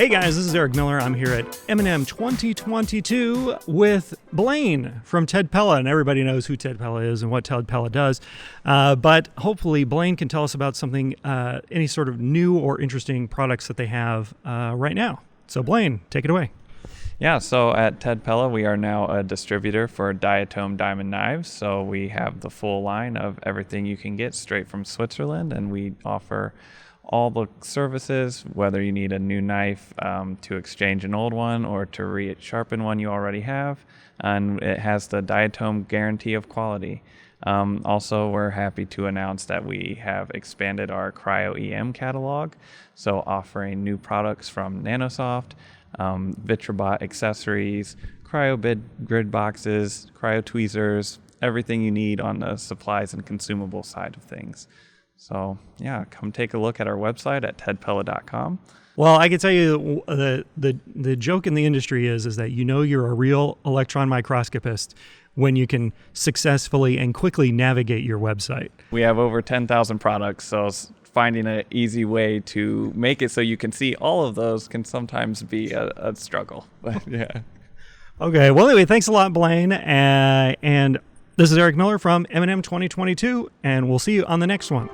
Hey guys, this is Eric Miller. I'm here at M&M 2022 with Blaine from Ted Pella, and everybody knows who Ted Pella is and what Ted Pella does. But hopefully Blaine can tell us about something, any sort of new or interesting products that they have right now. So Blaine, take it away. Yeah, so at Ted Pella, we are now a distributor for diatom diamond knives. So we have the full line of everything you can get straight from Switzerland, and we offer all the services, whether you need a new knife to exchange an old one or to re-sharpen one you already have, and it has the diatom guarantee of quality. Also, we're happy to announce that we have expanded our cryo-EM catalog, so offering new products from Nanosoft, Vitrobot accessories, cryo grid boxes, cryo tweezers, everything you need on the supplies and consumable side of things. So yeah, come take a look at our website at tedpella.com. Well, I can tell you the joke in the industry is that you know you're a real electron microscopist when you can successfully and quickly navigate your website. We have over 10,000 products, so finding an easy way to make it so you can see all of those can sometimes be a struggle. But yeah. Okay. Well, anyway, thanks a lot, Blaine. And this is Eric Miller from M&M 2022, and we'll see you on the next one.